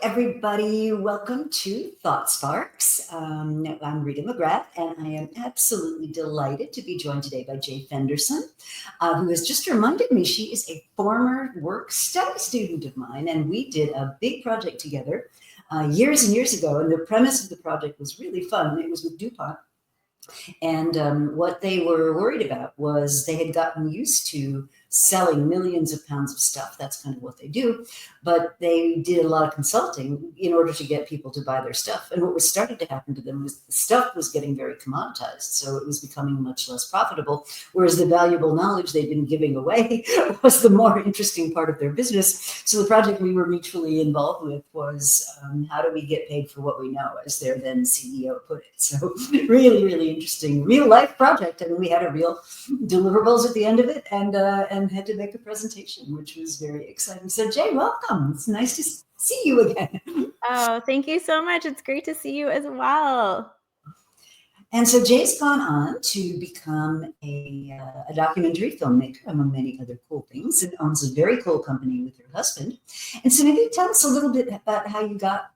everybody. Welcome to Thought Sparks. I'm Rita McGrath, and I am absolutely delighted to be joined today by Jay Fenderson, who has just reminded me she is a former work study student of mine, and we did a big project together years and years ago, and the premise of the project was really fun. It was with DuPont, and what they were worried about was they had gotten used to selling millions of pounds of stuff. That's kind of what they do. But they did a lot of consulting in order to get people to buy their stuff. And what was starting to happen to them was the stuff was getting very commoditized. So it was becoming much less profitable, whereas the valuable knowledge they'd been giving away was the more interesting part of their business. So the project we were mutually involved with was how do we get paid for what we know, as their then CEO put it. So really, really interesting real life project. I mean, we had a real deliverables at the end of it, and had to make a presentation, which was very exciting. So Jay, welcome. It's nice to see you again. Oh, thank you so much. It's great to see you as well. And so Jay's gone on to become a documentary filmmaker, among many other cool things, and owns a very cool company with her husband. And so maybe tell us a little bit about how you got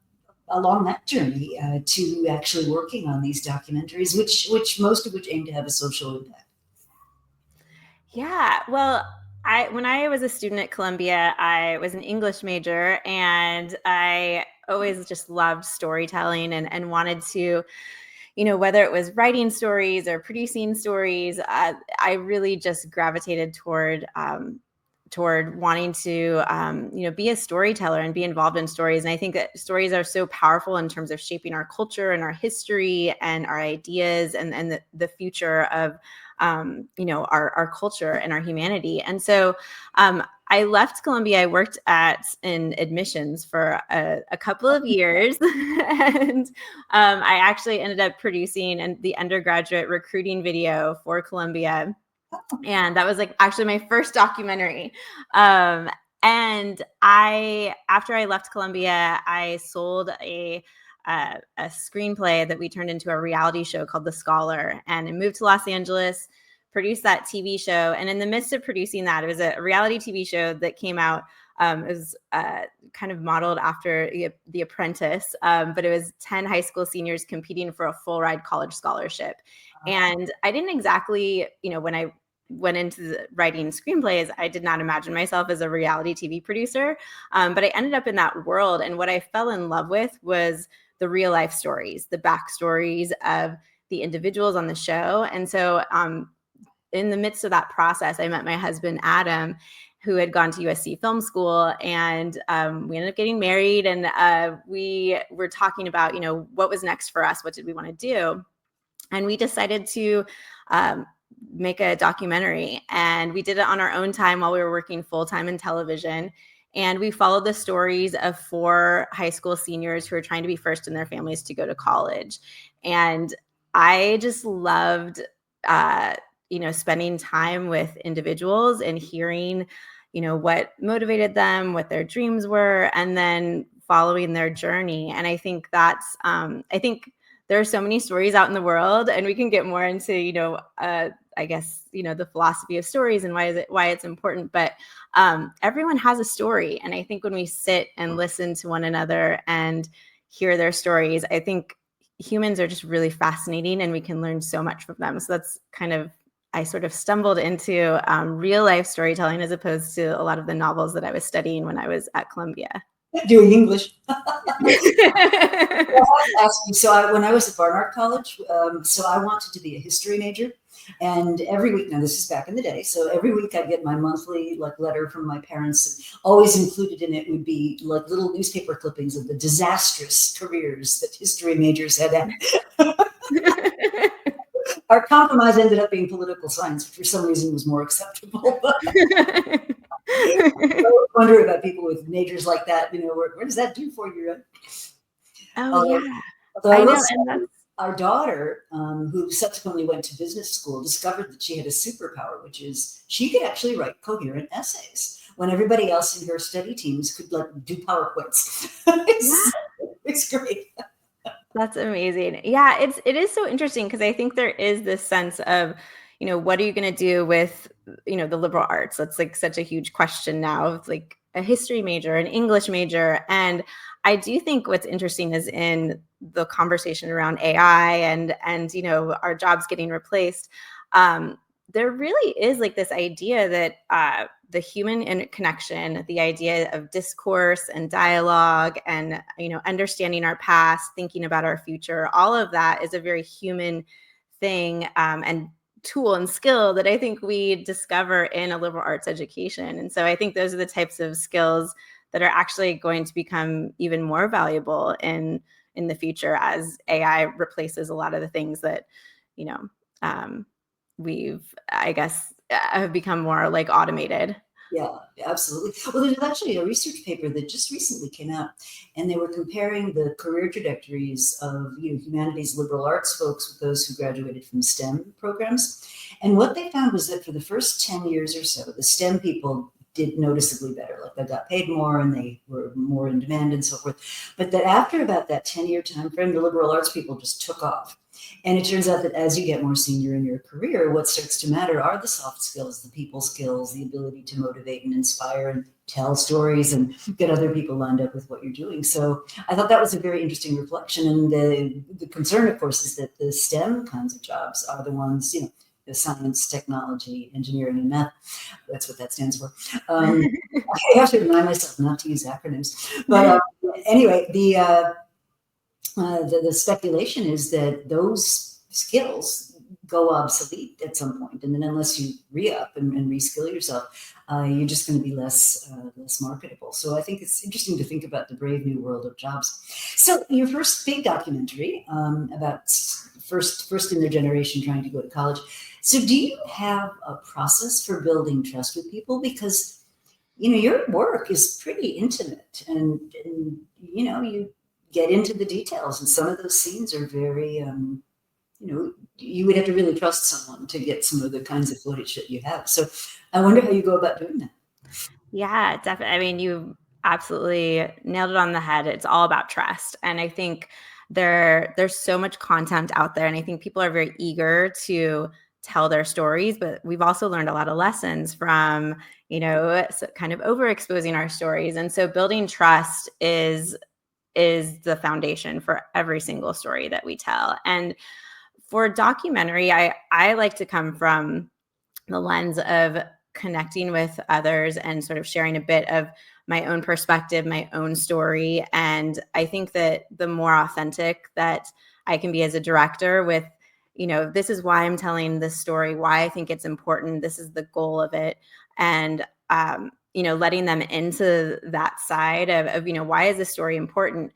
along that journey to actually working on these documentaries, which most of which aim to have a social impact. Yeah, well, when I was a student at Columbia, I was an English major, and I always just loved storytelling and wanted to, whether it was writing stories or producing stories, I really just gravitated toward wanting to, be a storyteller and be involved in stories. And I think that stories are so powerful in terms of shaping our culture and our history and our ideas and the future of, our culture and our humanity. And so I left Columbia. I worked in admissions for a couple of years, and I actually ended up producing the undergraduate recruiting video for Columbia. And that was actually my first documentary. And after I left Columbia, I sold a screenplay that we turned into a reality show called The Scholar, and I moved to Los Angeles, produced that TV show. And in the midst of producing that, it was a reality TV show that came out. It was kind of modeled after The Apprentice, but it was 10 high school seniors competing for a full ride college scholarship. And I didn't exactly, when I went into writing screenplays, I did not imagine myself as a reality TV producer, but I ended up in that world. And what I fell in love with was the real life stories, the backstories of the individuals on the show. And so in the midst of that process, I met my husband, Adam, who had gone to USC Film School, and we ended up getting married. And we were talking about, what was next for us? What did we want to do? And we decided to make a documentary, and we did it on our own time while we were working full-time in television. And we followed the stories of 4 high school seniors who are trying to be first in their families to go to college. And I just loved, spending time with individuals and hearing, what motivated them, what their dreams were, and then following their journey. And I think that's, there are so many stories out in the world, and we can get more into, I guess, the philosophy of stories and why it's important. But everyone has a story. And I think when we sit and listen to one another and hear their stories, I think humans are just really fascinating, and we can learn so much from them. So that's I sort of stumbled into real life storytelling as opposed to a lot of the novels that I was studying when I was at Columbia. Doing English. When I was at Barnard College, so I wanted to be a history major. And every week, now this is back in the day, so every week I'd get my monthly letter from my parents, and always included in it would be little newspaper clippings of the disastrous careers that history majors had had. Our compromise ended up being political science, which for some reason was more acceptable. I wonder about people with majors like that. What does that do for you? Yeah. I know. Our daughter, who subsequently went to business school, discovered that she had a superpower, which is she could actually write coherent essays when everybody else in her study teams could do PowerPoints. It's great. That's amazing. Yeah, it is so interesting, because I think there is this sense of, what are you going to do with, the liberal arts? That's such a huge question now. It's a history major, an English major. And I do think what's interesting is in the conversation around AI and our jobs getting replaced. There really is like this idea that the human connection, the idea of discourse and dialogue and understanding our past, thinking about our future, all of that is a very human thing and tool and skill that I think we discover in a liberal arts education. And so I think those are the types of skills that are actually going to become even more valuable in the future as AI replaces a lot of the things that, we've, I guess, have become more like automated. Yeah, absolutely. Well, there's actually a research paper that just recently came out, and they were comparing the career trajectories of humanities liberal arts folks with those who graduated from STEM programs. And what they found was that for the first 10 years or so, the STEM people did noticeably better. Like they got paid more and they were more in demand and so forth. But that after about that 10-year time frame, the liberal arts people just took off. And it turns out that as you get more senior in your career, what starts to matter are the soft skills, the people skills, the ability to motivate and inspire and tell stories and get other people lined up with what you're doing. So I thought that was a very interesting reflection. And the concern, of course, is that the STEM kinds of jobs are the ones, the science, technology, engineering, and math. That's what that stands for. I have to remind myself not to use acronyms. But anyway, the speculation is that those skills go obsolete at some point, and then unless you re-up and reskill yourself, you're just going to be less marketable. So I think it's interesting to think about the brave new world of jobs. So your first big documentary about first in their generation trying to go to college. So do you have a process for building trust with people? Because your work is pretty intimate, and you get into the details, and some of those scenes are very you would have to really trust someone to get some of the kinds of footage that you have. So I wonder how you go about doing that. Yeah, definitely. I mean, you absolutely nailed it on the head. It's all about trust. And I think there's so much content out there, and I think people are very eager to tell their stories, but we've also learned a lot of lessons from, kind of overexposing our stories. And so building trust is the foundation for every single story that we tell. And for a documentary, I like to come from the lens of connecting with others and sort of sharing a bit of my own perspective, my own story. And I think that the more authentic that I can be as a director with, this is why I'm telling this story, why I think it's important, this is the goal of it. And, letting them into that side of why is this story important?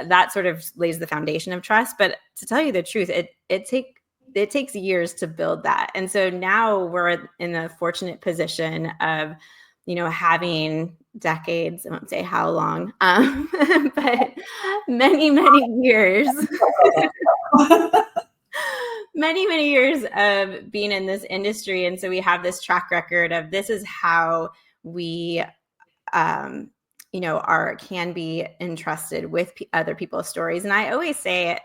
That sort of lays the foundation of trust. But to tell you the truth, it takes years to build that. And so now we're in the fortunate position of, having decades, I won't say how long, but many, many years, many years of being in this industry. And so we have this track record of this is how we can be entrusted with other people's stories. And I always say,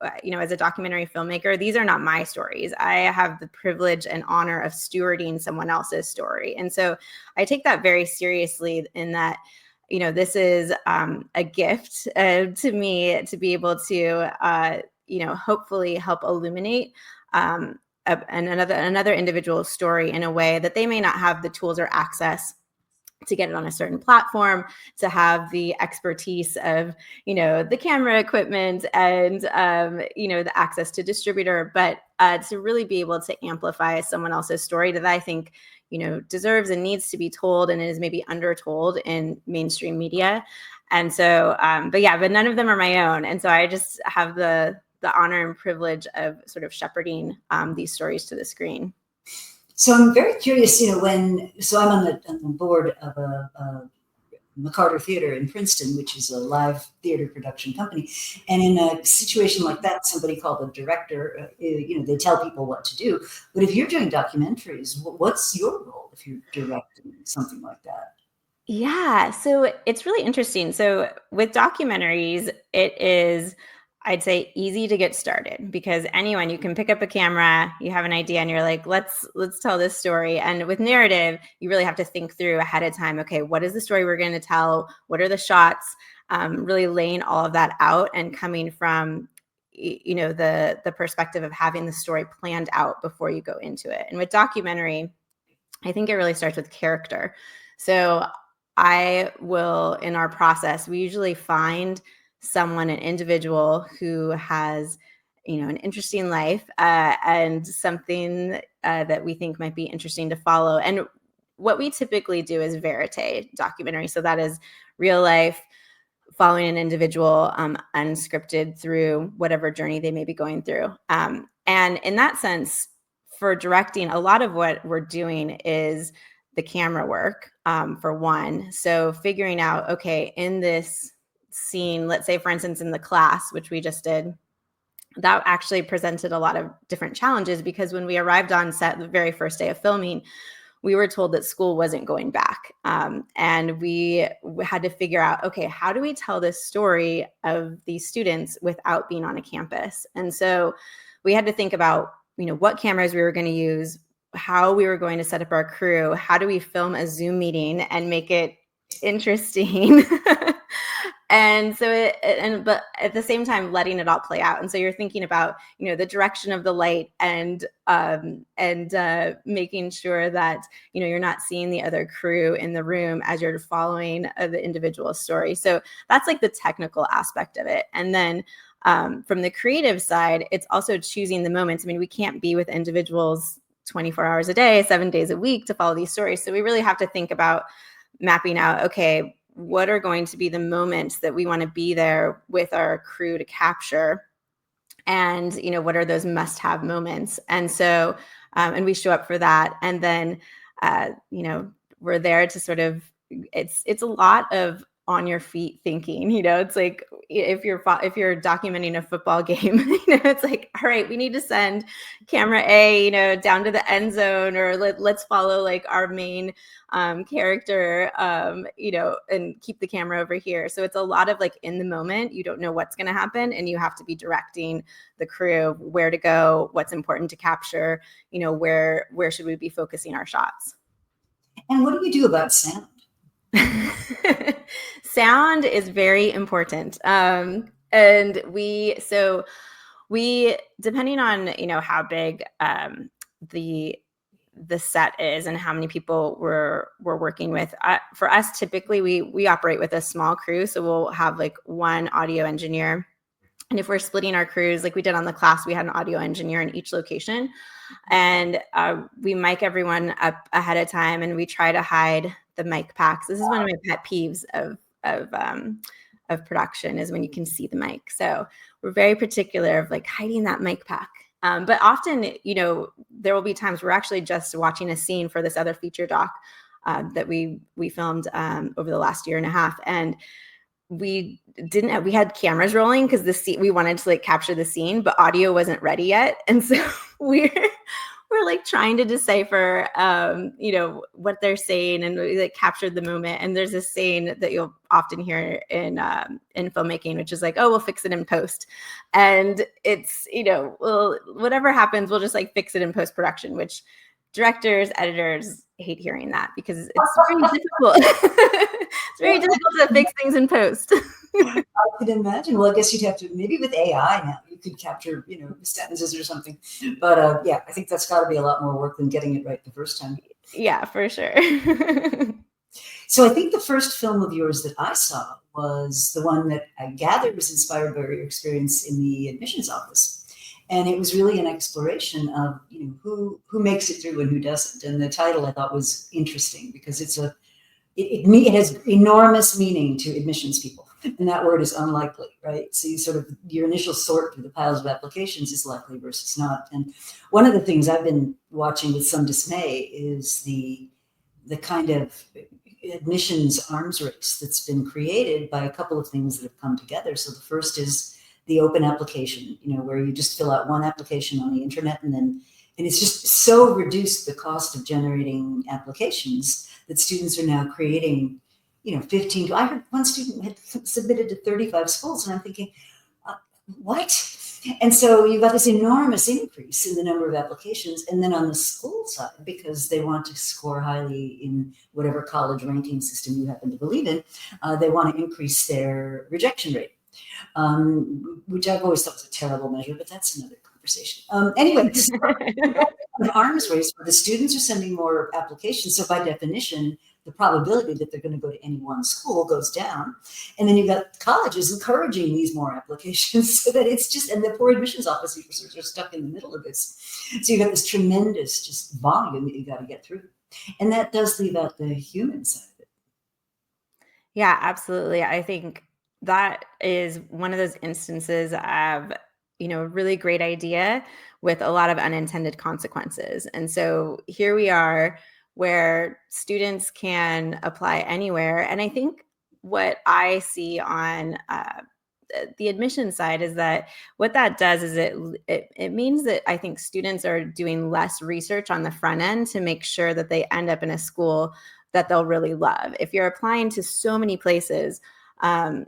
as a documentary filmmaker, these are not my stories. I have the privilege and honor of stewarding someone else's story. And so I take that very seriously in that, this is a gift to me to be able to, hopefully help illuminate another individual's story in a way that they may not have the tools or access to get it on a certain platform, to have the expertise of, the camera equipment and, the access to distributor, but to really be able to amplify someone else's story that I think, deserves and needs to be told and is maybe undertold in mainstream media. And so, but none of them are my own. And so I just have the honor and privilege of sort of shepherding these stories to the screen. So I'm very curious, I'm on the board of a McCarter Theater in Princeton, which is a live theater production company. And in a situation like that, somebody called a director, they tell people what to do. But if you're doing documentaries, what's your role if you're directing something like that? Yeah, so it's really interesting. So with documentaries, it is, I'd say, easy to get started because you can pick up a camera, you have an idea, and you're like, let's tell this story. And with narrative, you really have to think through ahead of time. Okay, what is the story we're going to tell? What are the shots? really laying all of that out and coming from the perspective of having the story planned out before you go into it. And with documentary, I think it really starts with character. So I will, in our process, we usually find someone, an individual who has, an interesting life and something that we think might be interesting to follow. And what we typically do is verite documentary. So that is real life, following an individual unscripted through whatever journey they may be going through. And in that sense, for directing, a lot of what we're doing is the camera work, for one. So figuring out, okay, in this scene, let's say, for instance, in the class, which we just did, that actually presented a lot of different challenges, because when we arrived on set the very first day of filming, we were told that school wasn't going back. And we had to figure out, okay, how do we tell this story of these students without being on a campus? And so we had to think about, what cameras we were going to use, how we were going to set up our crew, how do we film a Zoom meeting and make it interesting? And so, but at the same time, letting it all play out. And so you're thinking about, the direction of the light and making sure that, you're not seeing the other crew in the room as you're following the individual story. So that's like the technical aspect of it. And then from the creative side, it's also choosing the moments. I mean, we can't be with individuals 24 hours a day, 7 days a week to follow these stories. So we really have to think about mapping out, okay, what are going to be the moments that we want to be there with our crew to capture? And, what are those must-have moments? And so, and we show up for that. And then, we're there to sort of, it's a lot of on your feet thinking, it's like, if you're documenting a football game, it's like, all right, we need to send camera A, down to the end zone, or let's follow like our main character, and keep the camera over here. So it's a lot of like in the moment, you don't know what's going to happen, and you have to be directing the crew where to go, what's important to capture, where should we be focusing our shots. And what do you do about sound? Sound is very important. And we, depending on, how big the set is and how many people we're working with. For us, typically we operate with a small crew. So we'll have like one audio engineer. And if we're splitting our crews, like we did on the class, we had an audio engineer in each location. And we mic everyone up ahead of time, and we try to hide the mic packs. This is one of my pet peeves of production, is when you can see the mic. So we're very particular of like hiding that mic pack. But often, there will be times we're actually just watching a scene for this other feature doc that we filmed over the last year and a half, and we had cameras rolling because we wanted to like capture the scene, but audio wasn't ready yet, and so we're like trying to decipher what they're saying, and we like captured the moment. And there's this saying that you'll often hear in filmmaking, which is like, oh, we'll fix it in post. And it's, well, whatever happens, we'll just like fix it in post-production, which directors, editors hate hearing that, because it's very difficult. It's very difficult to fix things in post. I could imagine. Well, I guess you'd have to, maybe with AI now, you could capture, sentences or something. But yeah, I think that's got to be a lot more work than getting it right the first time. Yeah, for sure. So I think the first film of yours that I saw was the one that I gathered was inspired by your experience in the admissions office. And it was really an exploration of, who makes it through and who doesn't. And the title I thought was interesting because it has enormous meaning to admissions people. And that word is unlikely, right? So your initial sort through the piles of applications is likely versus not. And one of the things I've been watching with some dismay is the kind of admissions arms race that's been created by a couple of things that have come together. So the first is the open application, where you just fill out one application on the internet, and it's just so reduced the cost of generating applications that students are now creating, 15. I heard one student had submitted to 35 schools, and I'm thinking, what? And so you've got this enormous increase in the number of applications. And then on the school side, because they want to score highly in whatever college ranking system you happen to believe in, they want to increase their rejection rate, which I've always thought was a terrible measure, but that's another conversation. Anyway, so an arms race where the students are sending more applications. So by definition, the probability that they're going to go to any one school goes down. And then you've got colleges encouraging these more applications so that it's just, and the poor admissions officers are stuck in the middle of this. So you've got this tremendous just volume that you got to get through. And that does leave out the human side of it. Yeah, absolutely. I think that is one of those instances of, a really great idea with a lot of unintended consequences. And so here we are where students can apply anywhere. And I think what I see on the admission side is that what that does is it means that I think students are doing less research on the front end to make sure that they end up in a school that they'll really love. If you're applying to so many places, there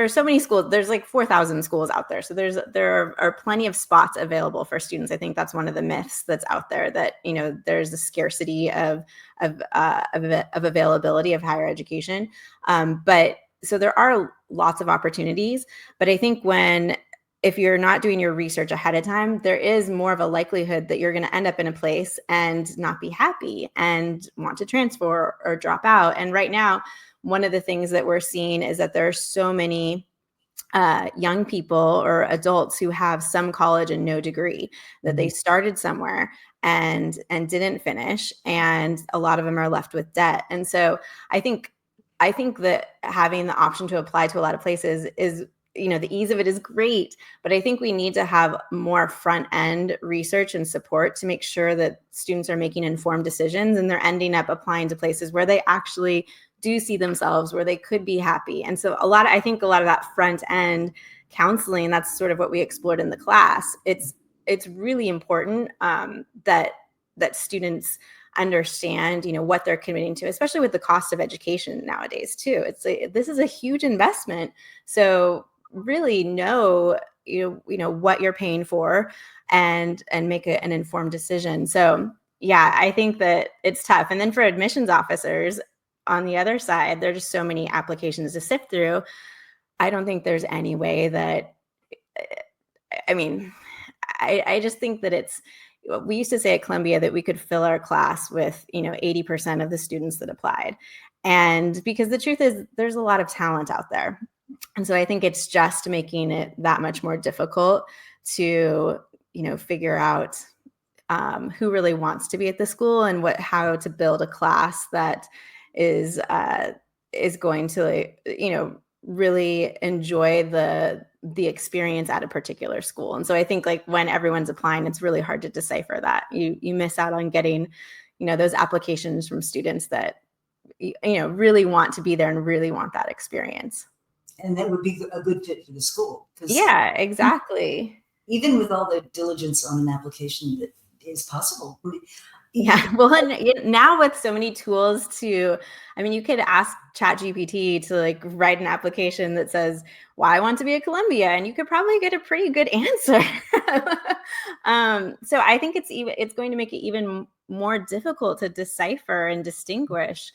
are so many schools. There's like 4,000 schools out there. So there are plenty of spots available for students. I think that's one of the myths that's out there, that, there's a scarcity of availability of higher education. But so there are lots of opportunities, but I think if you're not doing your research ahead of time, there is more of a likelihood that you're going to end up in a place and not be happy and want to transfer or drop out. And right now, one of the things that we're seeing is that there are so many young people or adults who have some college and no degree, that they started somewhere and didn't finish, and a lot of them are left with debt. And so I think that having the option to apply to a lot of places is, the ease of it is great, but I think we need to have more front end research and support to make sure that students are making informed decisions and they're ending up applying to places where they actually do see themselves, where they could be happy. And so I think a lot of that front end counseling, that's sort of what we explored in the class. It's really important that students understand, what they're committing to, especially with the cost of education nowadays too. This is a huge investment. So really know, what you're paying for and make an informed decision. So yeah, I think that it's tough. And then for admissions officers on the other side, there are just so many applications to sift through. I don't think there's any way that, I just think that we used to say at Columbia that we could fill our class with, 80% of the students that applied. And because the truth is there's a lot of talent out there. And so I think it's just making it that much more difficult to, figure out who really wants to be at the school and how to build a class that is going to, really enjoy the experience at a particular school. And so I think when everyone's applying, it's really hard to decipher that. You miss out on getting, those applications from students that, really want to be there and really want that experience. And that would be a good fit for the school. Yeah, exactly. Even with all the diligence on an application that is possible. Yeah. Well, and now with so many tools you could ask ChatGPT to write an application that says, why I want to be at Columbia, and you could probably get a pretty good answer. So I think it's going to make it even more difficult to decipher and distinguish,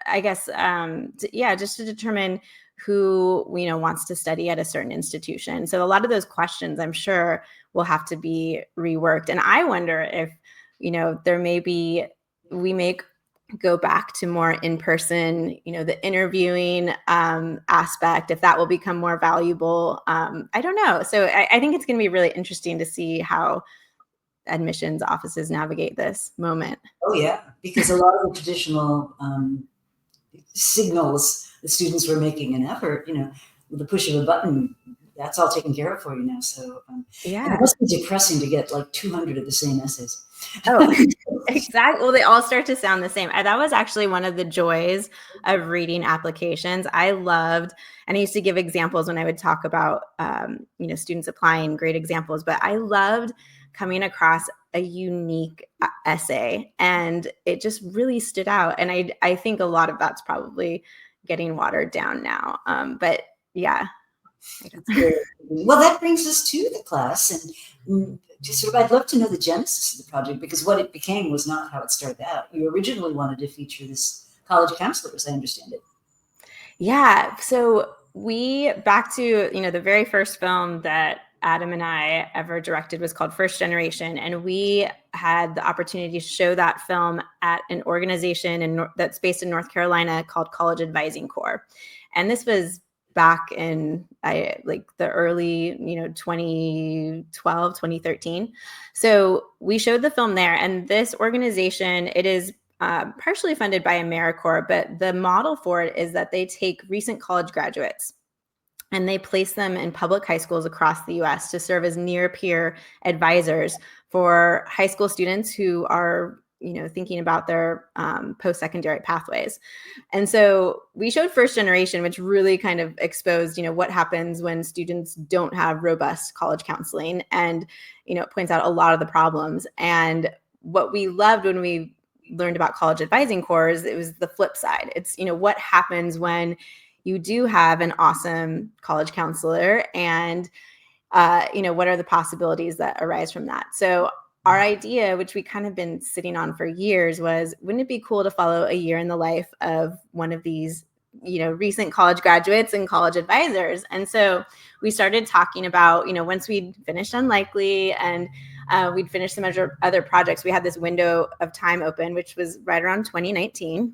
I guess, just to determine who, wants to study at a certain institution. So a lot of those questions, I'm sure, will have to be reworked. And I wonder if, we may go back to more in-person, the interviewing aspect, if that will become more valuable. I don't know. So I think it's going to be really interesting to see how admissions offices navigate this moment. Oh yeah, because a lot of the traditional signals the students were making an effort, with the push of a button, that's all taken care of for you now. So yeah, it must be depressing to get 200 of the same essays. Oh, exactly. Well, they all start to sound the same. That was actually one of the joys of reading applications. I loved, and I used to give examples when I would talk about, students applying, great examples, but I loved coming across a unique essay, and it just really stood out. And I think a lot of that's probably getting watered down now. But Yeah. Well, that brings us to the class, and just sort of, I'd love to know the genesis of the project, because what it became was not how it started out. You originally wanted to feature this college counselor, as I understand it. Yeah. So back to, the very first film that Adam and I ever directed was called First Generation. And we had the opportunity to show that film at an organization that's based in North Carolina called College Advising Corps. And this was back in the early, 2012, 2013. So we showed the film there. And this organization, it is partially funded by AmeriCorps, but the model for it is that they take recent college graduates and they place them in public high schools across the US to serve as near peer advisors for high school students who are thinking about their post-secondary pathways. And so we showed First Generation, which really kind of exposed, what happens when students don't have robust college counseling. And, it points out a lot of the problems. And what we loved when we learned about College Advising Corps, it was the flip side. It's, what happens when you do have an awesome college counselor, and, what are the possibilities that arise from that? So our idea, which we kind of been sitting on for years, was, wouldn't it be cool to follow a year in the life of one of these, recent college graduates and college advisors? And so we started talking about, once we'd finished Unlikely and we'd finished some other projects, we had this window of time open, which was right around 2019.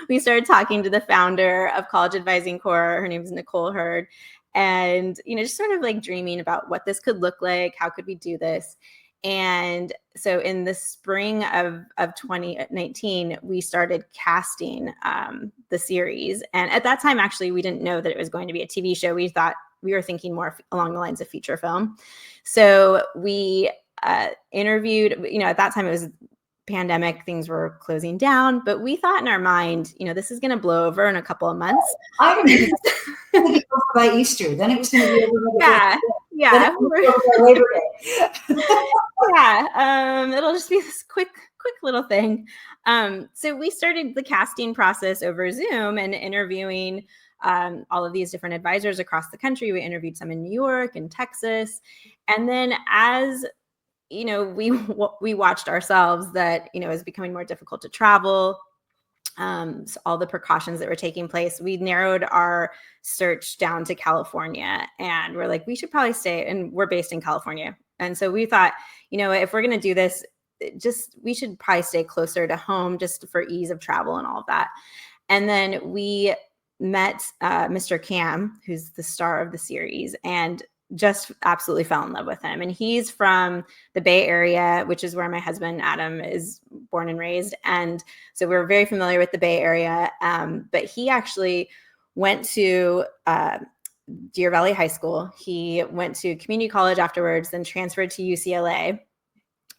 We started talking to the founder of College Advising Corps. Her name is Nicole Hurd. And, just sort of like dreaming about what this could look like. How could we do this? And so in the spring of 2019, we started casting the series. And at that time, actually, we didn't know that it was going to be a TV show. We were thinking more along the lines of feature film. So we interviewed, at that time it was pandemic, things were closing down, but we thought in our mind, this is going to blow over in a couple of months. I remember it was going to be over by Easter. Then it was going to be over by Labor Day. Yeah. It'll just be this quick little thing. So we started the casting process over Zoom and interviewing all of these different advisors across the country. We interviewed some in New York and Texas. And then as we watched ourselves that, it was becoming more difficult to travel. So all the precautions that were taking place, we narrowed our search down to California, and we're like, we should probably stay, and we're based in California. And so we thought, if we're going to do this, we should probably stay closer to home just for ease of travel and all of that. And then we met Mr. Cam, who's the star of the series, and just absolutely fell in love with him. And he's from the Bay Area, which is where my husband, Adam, is born and raised. And so we're very familiar with the Bay Area. But he actually went to Deer Valley High School. He went to community college afterwards, then transferred to UCLA.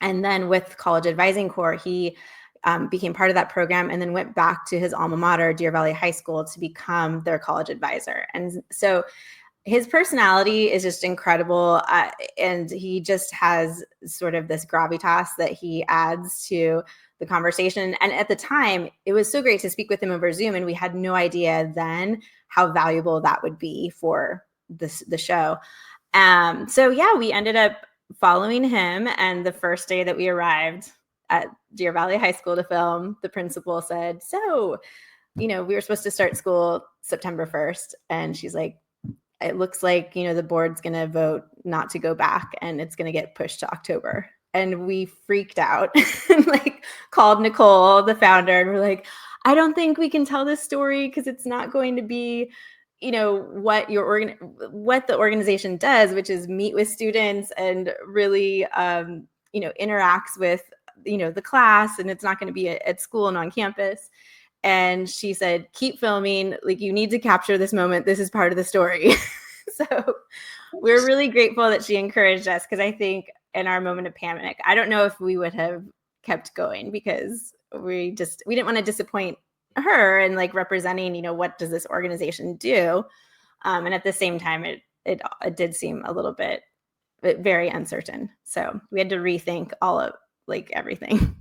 And then with College Advising Corps, he became part of that program and then went back to his alma mater, Deer Valley High School, to become their college advisor. And so his personality is just incredible. And he just has sort of this gravitas that he adds to the conversation. And at the time, it was so great to speak with him over Zoom. And we had no idea then how valuable that would be for the show. So yeah, we ended up following him. And the first day that we arrived at Deer Valley High School to film, the principal said, so, we were supposed to start school September 1st. And she's like, it looks like, the board's going to vote not to go back and it's going to get pushed to October. And we freaked out and called Nicole, the founder, and we're like, I don't think we can tell this story because it's not going to be, what the organization does, which is meet with students and really, interacts with, the class, and it's not going to be at school and on campus. And she said, keep filming. You need to capture this moment. This is part of the story. So we're really grateful that she encouraged us, because I think in our moment of panic, I don't know if we would have kept going, because we didn't want to disappoint her and representing, what does this organization do? And at the same time, it did seem a little bit very uncertain. So we had to rethink all of everything.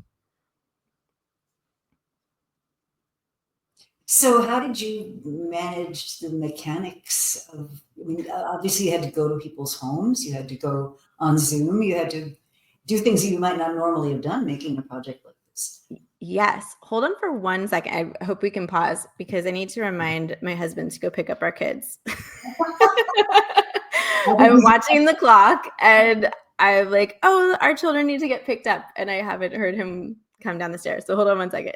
So how did you manage the mechanics of, I mean, obviously you had to go to people's homes, you had to go on Zoom, you had to do things that you might not normally have done making a project like this. Yes. Hold on for 1 second. I hope we can pause because I need to remind my husband to go pick up our kids. I'm watching the clock and I'm like, oh, our children need to get picked up. And I haven't heard him come down the stairs. So hold on 1 second.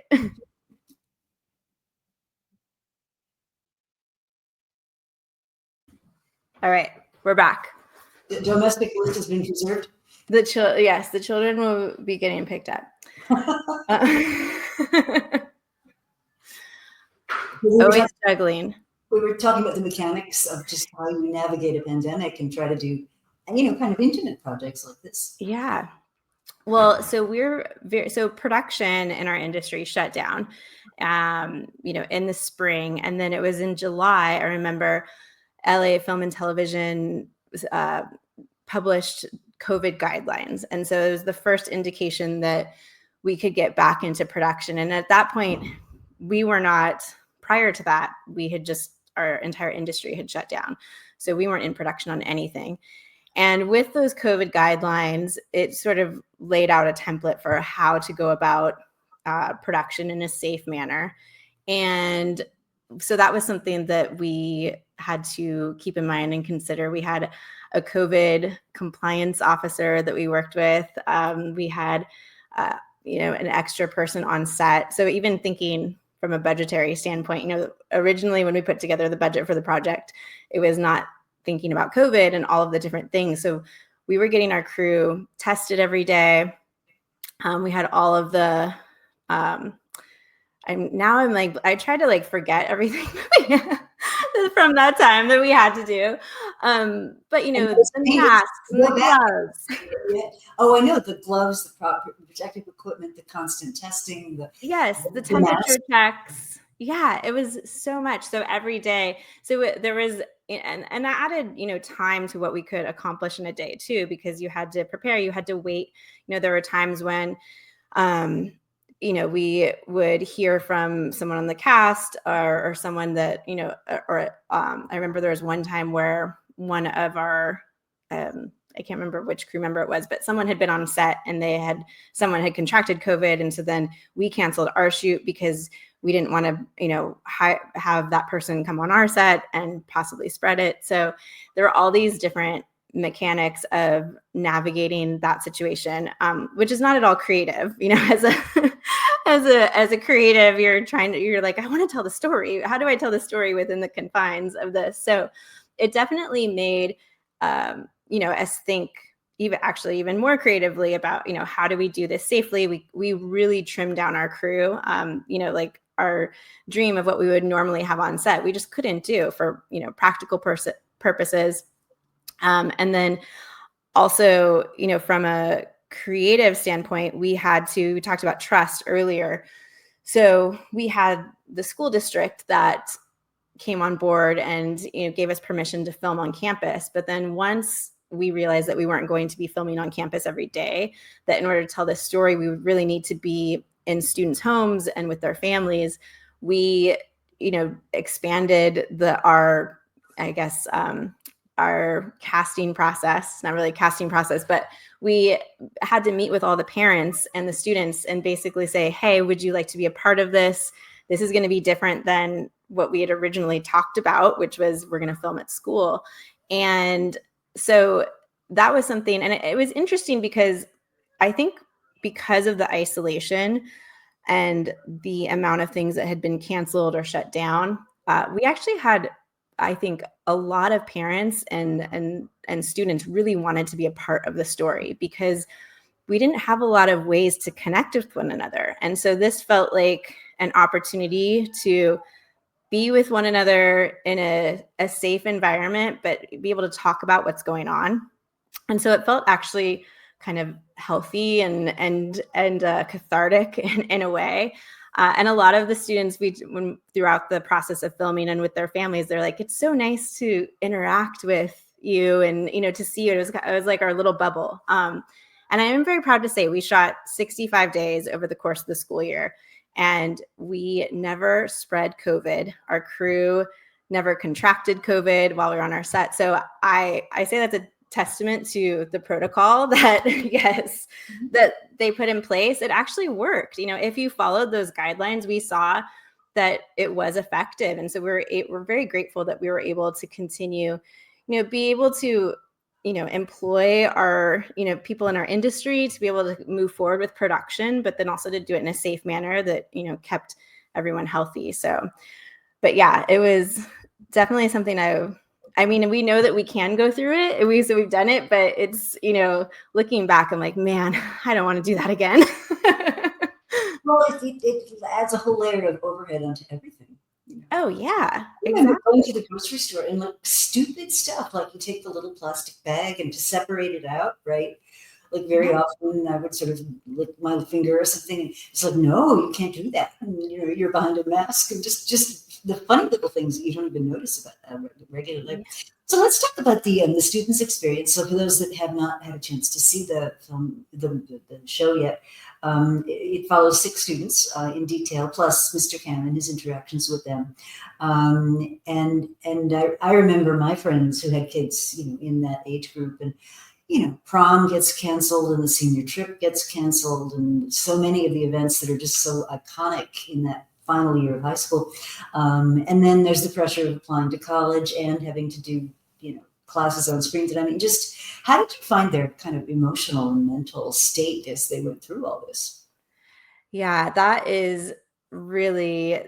All right, we're back. The domestic list has been preserved? Yes, the children will be getting picked up. Always struggling. We were talking about the mechanics of just how you navigate a pandemic and try to do, kind of internet projects like this. Yeah. Well, so production in our industry shut down, in the spring. And then it was in July, I remember LA Film and Television published COVID guidelines. And so it was the first indication that we could get back into production. And at that point, prior to that, our entire industry had shut down. So we weren't in production on anything. And with those COVID guidelines, it sort of laid out a template for how to go about production in a safe manner. And so that was something that we had to keep in mind and consider. We had a COVID compliance officer that we worked with. We had, an extra person on set. So even thinking from a budgetary standpoint, originally when we put together the budget for the project, it was not thinking about COVID and all of the different things. So we were getting our crew tested every day. We had all of the, I try to forget everything from that time that we had to do. But the masks and the gloves. Oh, I know, the gloves, the proper protective equipment, the constant testing, the temperature checks. Yeah, it was so much. So every day, there was, and that added, time to what we could accomplish in a day too, because you had to prepare, you had to wait. There were times when, we would hear from someone on the cast or someone that, I remember there was one time where one of our, I can't remember which crew member it was, but someone had been on set and someone had contracted COVID. And so then we canceled our shoot because we didn't want to, have that person come on our set and possibly spread it. So there were all these different mechanics of navigating that situation, which is not at all creative. As a creative, you're like, I want to tell the story. How do I tell the story within the confines of this? So it definitely made, us think even more creatively about, how do we do this safely? We really trimmed down our crew, our dream of what we would normally have on set, we just couldn't do for, practical purposes. And then also, from a creative standpoint, we talked about trust earlier. So we had the school district that came on board and, gave us permission to film on campus. But then once we realized that we weren't going to be filming on campus every day, that in order to tell this story, we would really need to be in students' homes and with their families. We, expanded our casting process, not really a casting process, but we had to meet with all the parents and the students and basically say, hey, would you like to be a part of this? This is going to be different than what we had originally talked about, which was we're going to film at school. And so that was something, and it was interesting because I think because of the isolation and the amount of things that had been canceled or shut down, we actually had, I think, a lot of parents and students really wanted to be a part of the story because we didn't have a lot of ways to connect with one another. And so this felt like an opportunity to be with one another in a safe environment, but be able to talk about what's going on. And so it felt actually kind of healthy and cathartic in a way. And a lot of the students, throughout the process of filming and with their families, they're like, it's so nice to interact with you and, to see you. It was like our little bubble. And I am very proud to say we shot 65 days over the course of the school year. and we never spread COVID. Our crew never contracted COVID while we were on our set. So I say that's a testament to the protocol that, yes, that they put in place. It actually worked. If you followed those guidelines, we saw that it was effective. And so we're very grateful that we were able to continue, be able to, employ our, people in our industry to be able to move forward with production, but then also to do it in a safe manner that, kept everyone healthy. So, but yeah, it was definitely something we know that we can go through it. So we've done it, but it's, looking back, I'm like, man, I don't want to do that again. Well, it adds a whole layer of overhead onto everything. Oh yeah, exactly. Going to the grocery store and like stupid stuff, like you take the little plastic bag and to separate it out, right? Like very often I would sort of lick my finger or something, and it's like, no, you can't do that. And, you're behind a mask, and just the funny little things that you don't even notice about regularly. Yeah. So let's talk about the students' experience. So for those that have not had a chance to see the film, the show yet, it follows 6 students in detail, plus Mr. Cannon, his interactions with them. And I remember my friends who had kids, in that age group, and prom gets canceled and the senior trip gets canceled, and so many of the events that are just so iconic in that final year of high school. And then there's the pressure of applying to college and having to do, classes on screens. And I mean, just how did you find their kind of emotional and mental state as they went through all this? Yeah, that is really,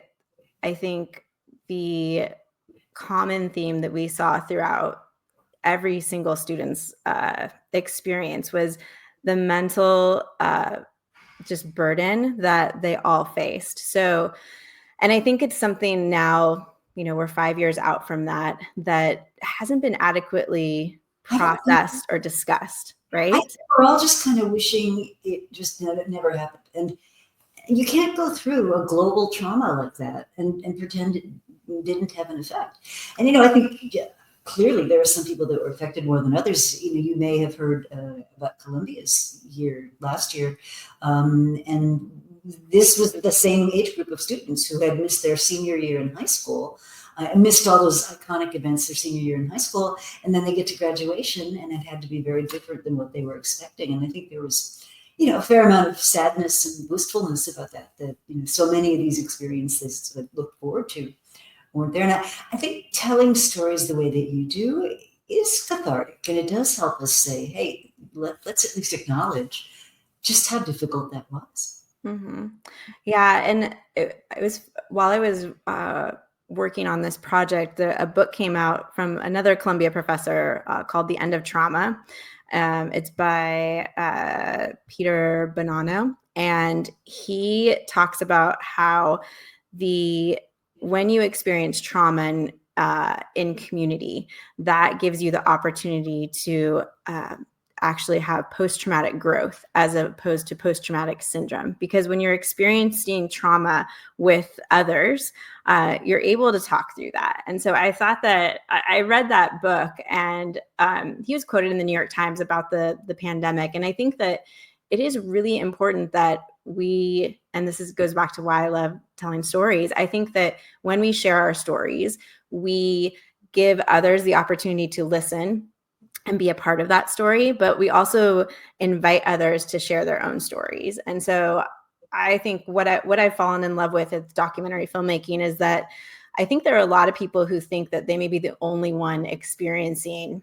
I think, the common theme that we saw throughout every single student's experience was the mental just burden that they all faced. So, and I think it's something now, we're 5 years out from that hasn't been adequately processed or discussed, right? I think we're all just kind of wishing it just never happened. And you can't go through a global trauma like that and pretend it didn't have an effect. And, I think clearly there are some people that were affected more than others. You may have heard about Columbia's year last year. And this was the same age group of students who had missed their senior year in high school, missed all those iconic events their senior year in high school. And then they get to graduation and it had to be very different than what they were expecting. And I think there was, a fair amount of sadness and wistfulness about that so many of these experiences that look forward to weren't there. And I think telling stories the way that you do is cathartic, and it does help us say, hey, let's at least acknowledge just how difficult that was. Mm-hmm. Yeah. And it was while I was working on this project, a book came out from another Columbia professor called The End of Trauma. It's by Peter Bonanno, and he talks about how when you experience trauma in community, that gives you the opportunity to actually have post-traumatic growth as opposed to post-traumatic syndrome. Because when you're experiencing trauma with others, you're able to talk through that. And so I thought that I read that book, and he was quoted in the New York Times about the pandemic. And I think that it is really important that and this goes back to why I love telling stories. I think that when we share our stories, we give others the opportunity to listen and be a part of that story, but we also invite others to share their own stories. And so I think what I've fallen in love with is documentary filmmaking is that I think there are a lot of people who think that they may be the only one experiencing,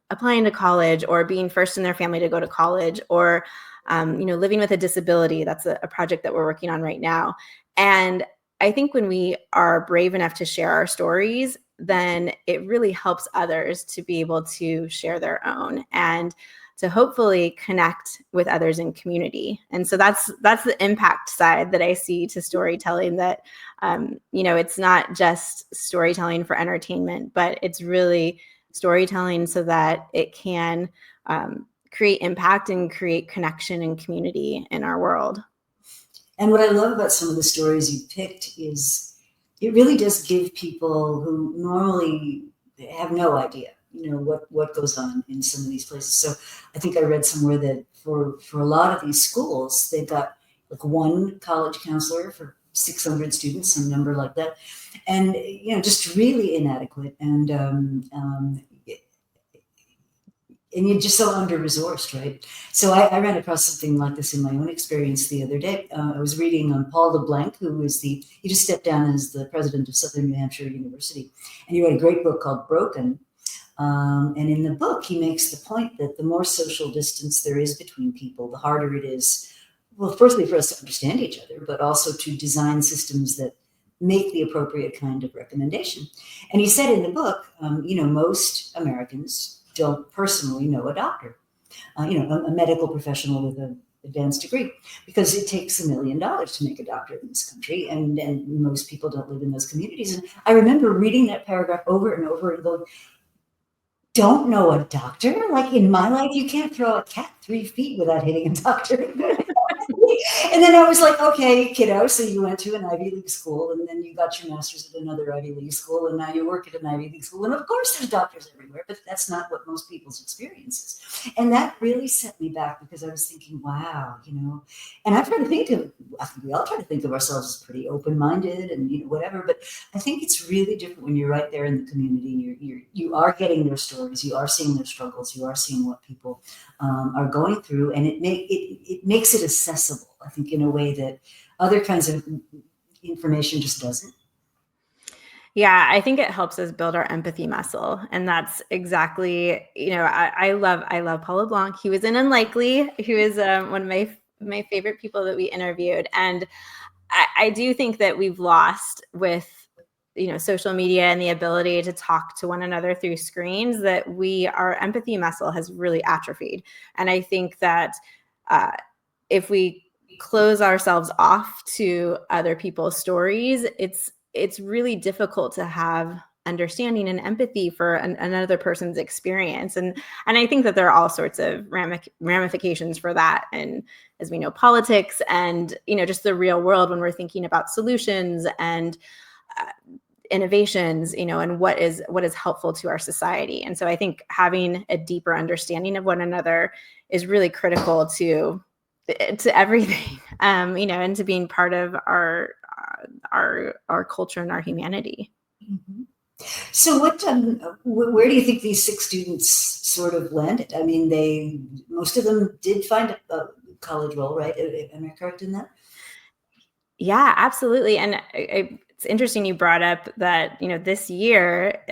applying to college or being first in their family to go to college, or living with a disability. That's a project that we're working on right now. And I think when we are brave enough to share our stories, then it really helps others to be able to share their own and to hopefully connect with others in community. And so that's the impact side that I see to storytelling, that, it's not just storytelling for entertainment, but it's really storytelling so that it can create impact and create connection and community in our world. And what I love about some of the stories you picked is it really does give people who normally have no idea, what goes on in some of these places. So I think I read somewhere that for a lot of these schools, they've got like one college counselor for 600 students, some number like that. And, just really inadequate. And you're just so under-resourced, right? So I ran across something like this in my own experience the other day. I was reading Paul LeBlanc, he just stepped down as the president of Southern New Hampshire University. And he wrote a great book called Broken. And in the book, he makes the point that the more social distance there is between people, the harder it is, well, firstly, for us to understand each other, but also to design systems that make the appropriate kind of recommendation. And he said in the book, most Americans don't personally know a doctor, a medical professional with an advanced degree, because it takes $1 million to make a doctor in this country, and most people don't live in those communities. And I remember reading that paragraph over and over and going, don't know a doctor? Like in my life, you can't throw a cat 3 feet without hitting a doctor. And then I was like, okay, kiddo, so you went to an Ivy League school, and then you got your master's at another Ivy League school, and now you work at an Ivy League school. And of course there's doctors everywhere, but that's not what most people's experience is. And that really set me back, because I was thinking, wow, and I think we all try to think of ourselves as pretty open-minded and whatever, but I think it's really different when you're right there in the community. You are getting their stories, you are seeing their struggles, you are seeing what people are going through, and it makes it accessible, I think, in a way that other kinds of information just doesn't. Yeah, I think it helps us build our empathy muscle. And that's exactly, I love Paul LeBlanc. He was in Unlikely. He was one of my favorite people that we interviewed. And I do think that we've lost with, social media and the ability to talk to one another through screens, that our empathy muscle has really atrophied. And I think that if we close ourselves off to other people's stories, it's really difficult to have understanding and empathy for another person's experience. And I think that there are all sorts of ramifications for that. And as we know, politics and, just the real world, when we're thinking about solutions and innovations, and what is helpful to our society. And so I think having a deeper understanding of one another is really critical to everything, and to being part of our culture and our humanity. Mm-hmm. So where do you think these 6 students sort of landed? I mean, most of them did find a college role, right? Am I correct in that? Yeah, absolutely. And it's interesting you brought up that, this year,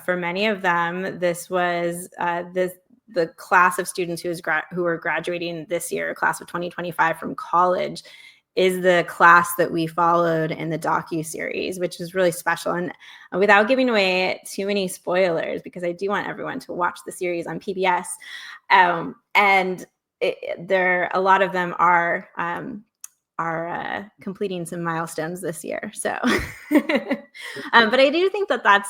for many of them, this was the class of students who are graduating this year, class of 2025 from college, is the class that we followed in the docuseries, which is really special. And without giving away too many spoilers, because I do want everyone to watch the series on PBS, and a lot of them are completing some milestones this year. So, but I do think that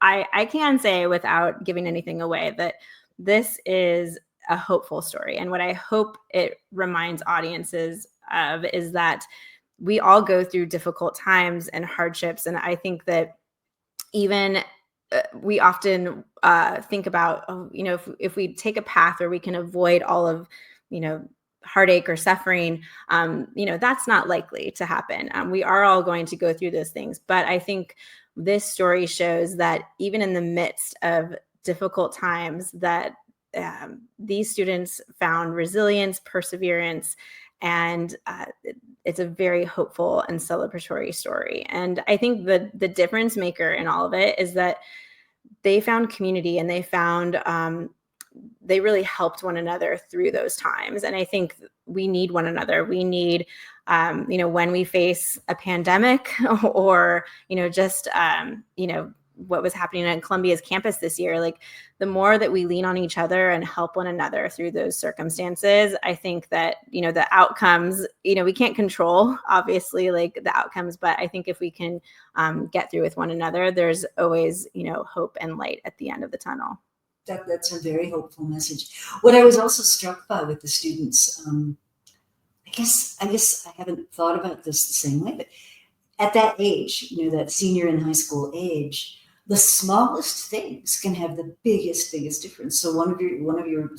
I can say, without giving anything away, that this is a hopeful story. And what I hope it reminds audiences of is that we all go through difficult times and hardships. And I think that even we often think about, if we take a path where we can avoid all of, heartache or suffering, that's not likely to happen. We are all going to go through those things. But I think this story shows that even in the midst of difficult times, that these students found resilience, perseverance, and it's a very hopeful and celebratory story. And I think the difference maker in all of it is that they found community, and they really helped one another through those times. And I think we need one another. We need, when we face a pandemic or, what was happening on Columbia's campus this year, like the more that we lean on each other and help one another through those circumstances, I think that, the outcomes, we can't control, obviously, like the outcomes, but I think if we can get through with one another, there's always, hope and light at the end of the tunnel. That's a very hopeful message. What I was also struck by with the students, I guess I haven't thought about this the same way, but at that age, that senior in high school age, the smallest things can have the biggest difference. So one of your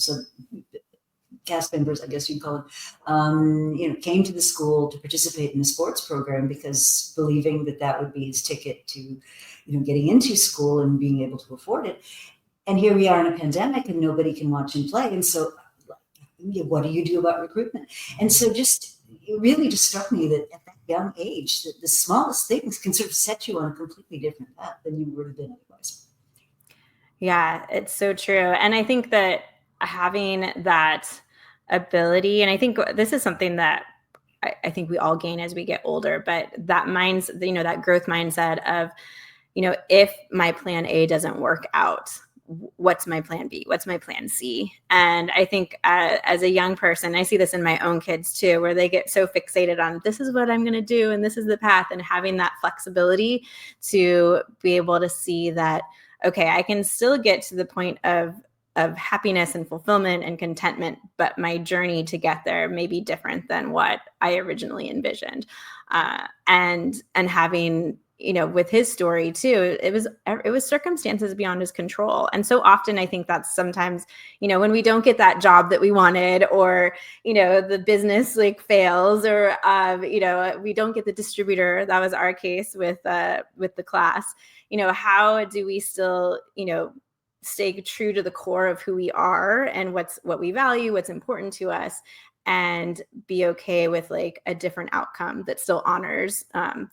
cast members, I guess you'd call them, came to the school to participate in a sports program because believing that would be his ticket to, getting into school and being able to afford it. And here we are in a pandemic and nobody can watch him play. And so what do you do about recruitment? And so it really just struck me that at that young age, that the smallest things can sort of set you on a completely different path than you would have been otherwise. Yeah, it's so true. And I think that having that ability, and I think this is something that I think we all gain as we get older, but that that growth mindset of, if my plan A doesn't work out, what's my plan B? What's my plan C? And I think as a young person, I see this in my own kids too, where they get so fixated on this is what I'm going to do and this is the path, and having that flexibility to be able to see that, okay, I can still get to the point of happiness and fulfillment and contentment, but my journey to get there may be different than what I originally envisioned. And having, with his story too, it was circumstances beyond his control. And so often I think that's sometimes, when we don't get that job that we wanted, or, the business fails, or, we don't get the distributor. That was our case with the class. How do we still, stay true to the core of who we are and what we value, what's important to us, and be okay with a different outcome that still honors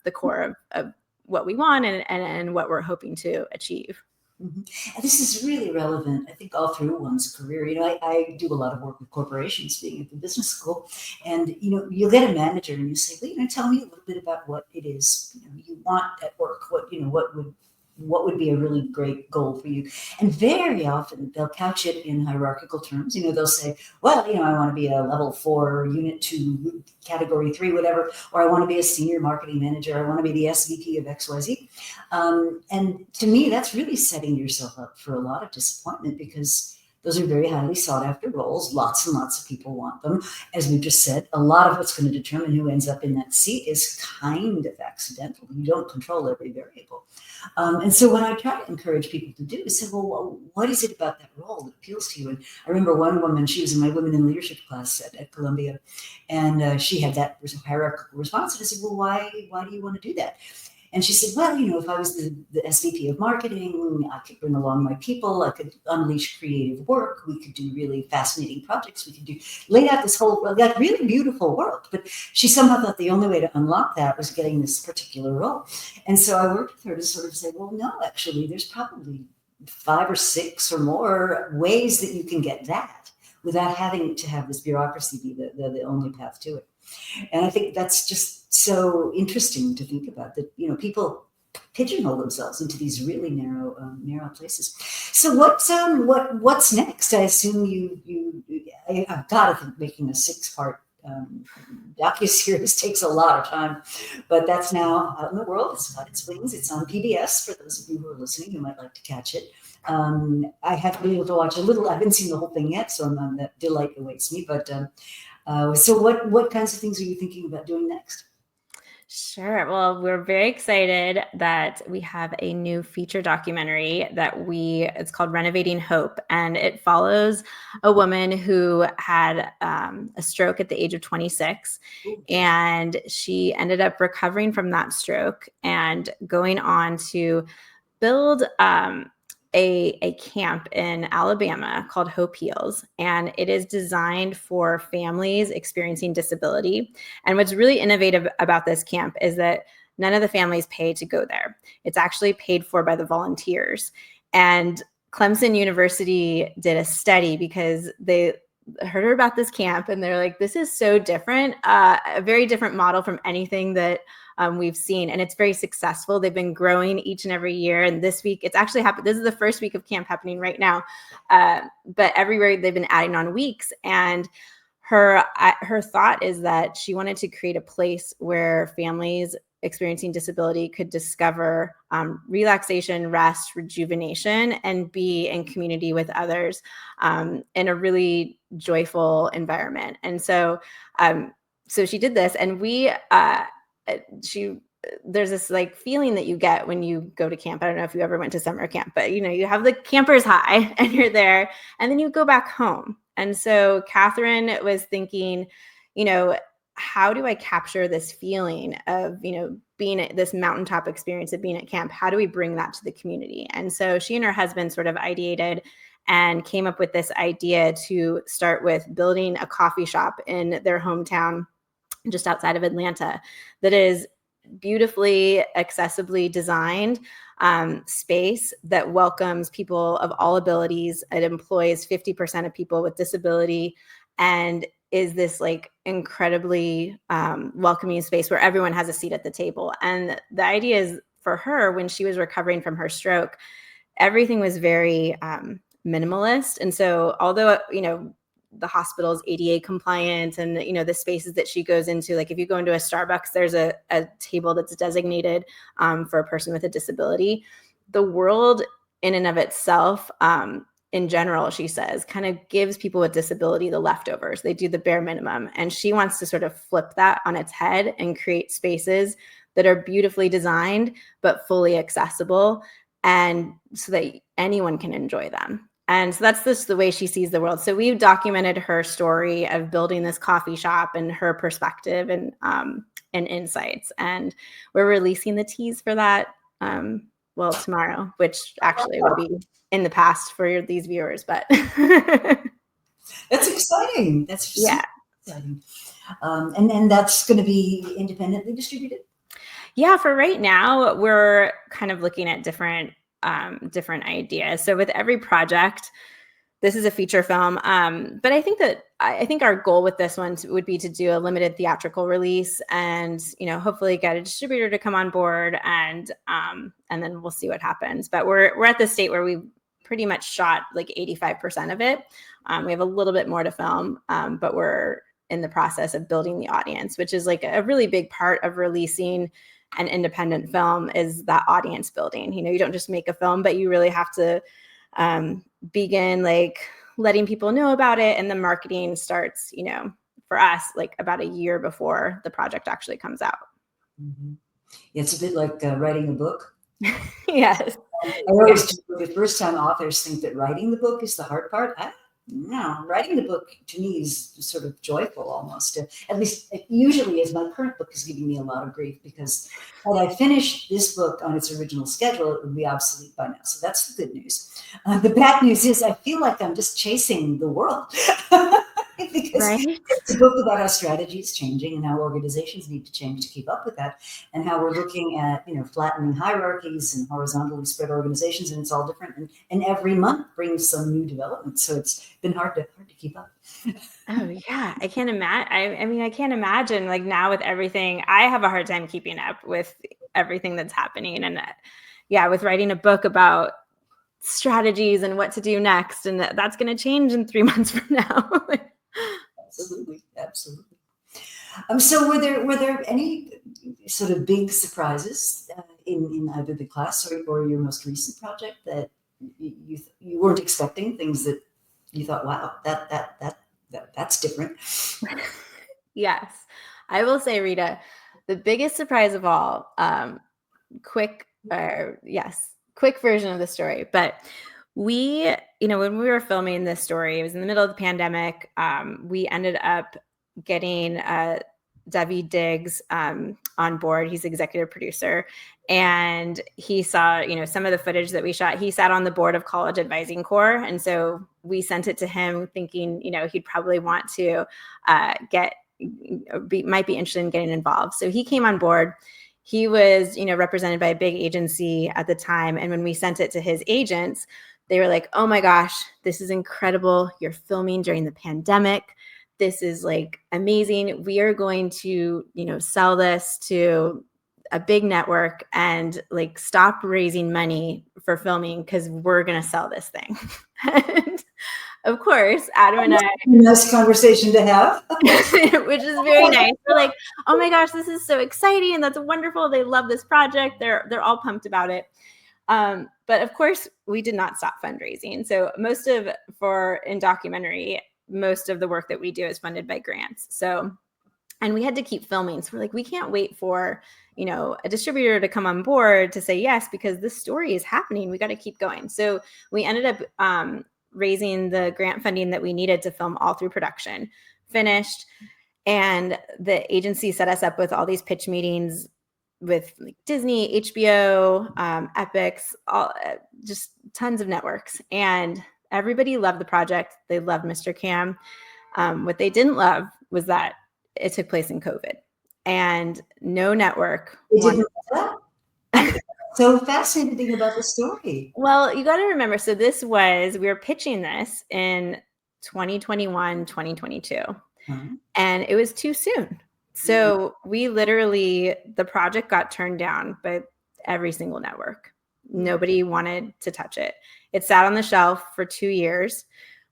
the core of what we want and what we're hoping to achieve. Mm-hmm. And this is really relevant, I think, all through one's career. I do a lot of work with corporations, being at the business school, and you'll get a manager and you say, well, tell me a little bit about what it is you want at work. What would be a really great goal for you? And very often they'll couch it in hierarchical terms. They'll say, well, I want to be a level 4, unit 2, category 3, whatever, or I want to be a senior marketing manager. I want to be the SVP of XYZ. And to me, that's really setting yourself up for a lot of disappointment, because those are very highly sought after roles. Lots and lots of people want them. As we've just said, a lot of what's going to determine who ends up in that seat is kind of accidental. You don't control every variable. And so what I try to encourage people to do is say, well, what is it about that role that appeals to you? And I remember one woman, she was in my Women in Leadership class at Columbia, and she had that hierarchical response. And I said, well, why do you want to do that? And she said, well, if I was the SVP of marketing, I could bring along my people. I could unleash creative work. We could do really fascinating projects. We could lay out this whole, really beautiful world. But she somehow thought the only way to unlock that was getting this particular role. And so I worked with her to sort of say, well, no, actually, there's probably 5 or 6 or more ways that you can get that without having to have this bureaucracy be the only path to it. And I think that's just so interesting to think about, that people pigeonhole themselves into these really narrow places. So what's next? I assume I've got to think making a 6-part docuseries takes a lot of time, but that's now out in the world. It's got its wings. It's on PBS for those of you who are listening who might like to catch it. I have to be able to watch a little. I haven't seen the whole thing yet, so that delight awaits me. But so what kinds of things are you thinking about doing next? Sure. Well, we're very excited that we have a new feature documentary it's called Renovating Hope, and it follows a woman who had a stroke at the age of 26, and she ended up recovering from that stroke and going on to build a camp in Alabama called Hope Heals, and it is designed for families experiencing disability. And what's really innovative about this camp is that none of the families pay to go there. It's actually paid for by the volunteers. And Clemson University did a study because they heard about this camp and they're like, this is so different, a very different model from anything that we've seen. And it's very successful. They've been growing each and every year. And this week, it's actually happened. This is the first week of camp happening right now. But everywhere they've been adding on weeks. And her thought is that she wanted to create a place where families experiencing disability could discover relaxation, rest, rejuvenation, and be in community with others in a really joyful environment. And so she did this, and there's this feeling that you get when you go to camp. I don't know if you ever went to summer camp, but you have the camper's high and you're there, and then you go back home And so Catherine was thinking, how do I capture this feeling of, being at this mountaintop experience of being at camp? How do we bring that to the community? And so she and her husband sort of ideated and came up with this idea to start with building a coffee shop in their hometown just outside of Atlanta that is beautifully, accessibly designed space that welcomes people of all abilities. It employs 50% of people with disability and is this like incredibly welcoming space where everyone has a seat at the table. And the idea is for her, when she was recovering from her stroke, everything was very minimalist. And so although, the hospital is ADA compliant and, the spaces that she goes into, like if you go into a Starbucks, there's a table that's designated for a person with a disability. The world in and of itself, in general, she says, kind of gives people with disability the leftovers. They do the bare minimum. And she wants to sort of flip that on its head and create spaces that are beautifully designed, but fully accessible, and so that anyone can enjoy them. And so that's just the way she sees the world. So we've documented her story of building this coffee shop and her perspective and insights. And we're releasing the tease for that, tomorrow, which actually would be in the past for these viewers. But that's exciting. That's yeah, exciting. And that's going to be independently distributed. Yeah, for right now, we're kind of looking at different ideas. So with every project, this is a feature film. But I think our goal with this one would be to do a limited theatrical release and, hopefully get a distributor to come on board and then we'll see what happens. But we're at the state where we pretty much shot like 85% of it. We have a little bit more to film, but we're in the process of building the audience, which is like a really big part of releasing an independent film is that audience building. You don't just make a film, but you really have to begin like letting people know about it. And the marketing starts, for us, like about a year before the project actually comes out. Mm-hmm. It's a bit like writing a book. Yes. I always do, the first time authors think that writing the book is the hard part. No, writing the book to me is sort of joyful almost. At least usually as my current book is giving me a lot of grief because had I finished this book on its original schedule, it would be obsolete by now. So that's the good news. The bad news is I feel like I'm just chasing the world. Because right? It's a book about how strategy is changing and how organizations need to change to keep up with that, and how we're looking at flattening hierarchies and horizontally spread organizations, and it's all different. And every month brings some new development, so it's been hard to keep up. Oh yeah, I can't imagine. I mean, I can't imagine like now with everything. I have a hard time keeping up with everything that's happening, and with writing a book about strategies and what to do next, and that's going to change in 3 months from now. Absolutely. So were there any sort of big surprises in either the class or your most recent project that you weren't expecting, things that you thought, wow, that's different? Yes, I will say, Rita, the biggest surprise of all, quick version of the story, but we, when we were filming this story, it was in the middle of the pandemic. We ended up getting Debbie Diggs on board. He's executive producer, and he saw, some of the footage that we shot. He sat on the board of College Advising Corps, and so we sent it to him, thinking, he'd probably want to might be interested in getting involved. So he came on board. He was, represented by a big agency at the time, and when we sent it to his agents, they were like, oh my gosh, this is incredible. You're filming during the pandemic. This is like amazing. We are going to, sell this to a big network and like stop raising money for filming because we're going to sell this thing. And of course, Adam and I, nice conversation to have, which is very nice. We're like, oh my gosh, this is so exciting. And that's wonderful. They love this project. They're all pumped about it. But of course, we did not stop fundraising. So in documentary, most of the work that we do is funded by grants. So, and we had to keep filming. So we're like, we can't wait for, a distributor to come on board to say yes, because this story is happening. We got to keep going. So we ended up raising the grant funding that we needed to film all through production. Finished. And the agency set us up with all these pitch meetings with like Disney, HBO, Epics, just tons of networks. And everybody loved the project. They loved Mr. Cam. What they didn't love was that it took place in COVID, and no network. So fascinating about the story. Well, you got to remember, so we were pitching this in 2021, 2022, and it was too soon. So we literally, the project got turned down by every single network. Nobody wanted to touch it. It sat on the shelf for 2 years.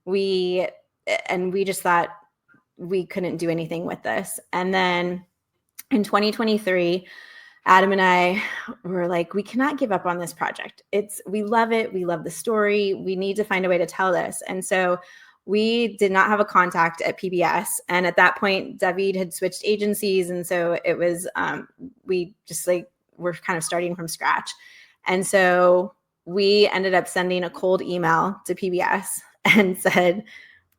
We just thought we couldn't do anything with this. And then in 2023, Adam and I were like, we cannot give up on this project. We love it. We love the story. We need to find a way to tell this. And so we did not have a contact at PBS. And at that point, David had switched agencies. And so it was, we just like, we're kind of starting from scratch. And so we ended up sending a cold email to PBS and said,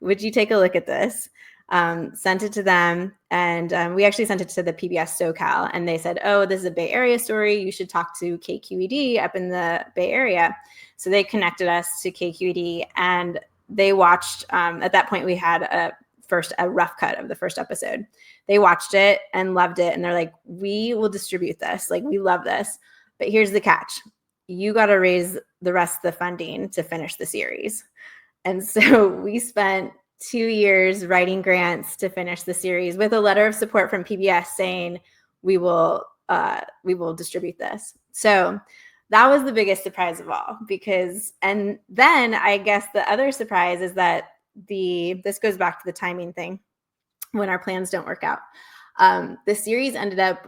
would you take a look at this? Sent it to them, and we actually sent it to the PBS SoCal, and they said, oh, this is a Bay Area story. You should talk to KQED up in the Bay Area. So they connected us to KQED, and they watched, at that point we had a rough cut of the first episode. They watched it and loved it. And they're like, we will distribute this. Like, we love this, but here's the catch. You got to raise the rest of the funding to finish the series. And so we spent 2 years writing grants to finish the series with a letter of support from PBS saying we will distribute this. So that was the biggest surprise of all, and then I guess the other surprise is that this goes back to the timing thing when our plans don't work out. The series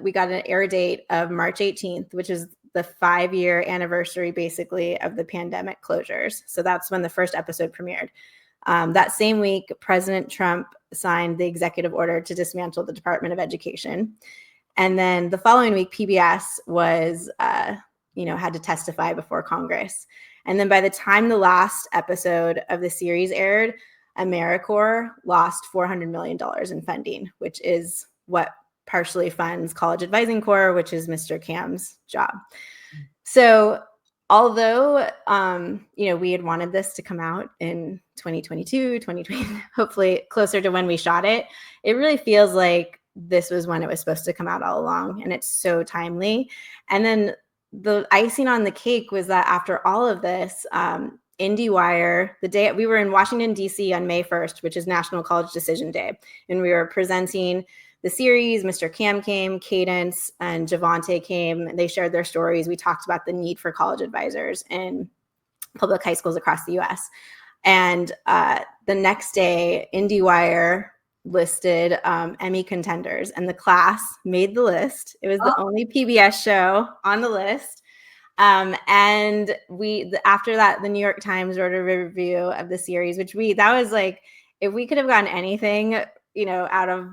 we got an air date of March 18th, which is the 5-year anniversary basically of the pandemic closures. So that's when the first episode premiered. That same week, President Trump signed the executive order to dismantle the Department of Education. And then the following week, PBS was, had to testify before Congress. And then by the time the last episode of the series aired, AmeriCorps lost $400 million in funding, which is what partially funds College Advising Corps, which is Mr. Cam's job. So although, we had wanted this to come out in 2022, 2020, hopefully closer to when we shot it, it really feels like this was when it was supposed to come out all along. And it's so timely. And then the icing on the cake was that after all of this, IndieWire, the day we were in Washington, D.C. on May 1st, which is National College Decision Day, and we were presenting the series. Mr. Cam came, Cadence and Javante came. They shared their stories. We talked about the need for college advisors in public high schools across the U.S. And the next day, IndieWire listed Emmy contenders, and The Class made the list. It was the only PBS show on the list. And after that, the New York Times wrote a review of the series, that was like, if we could have gotten anything, out of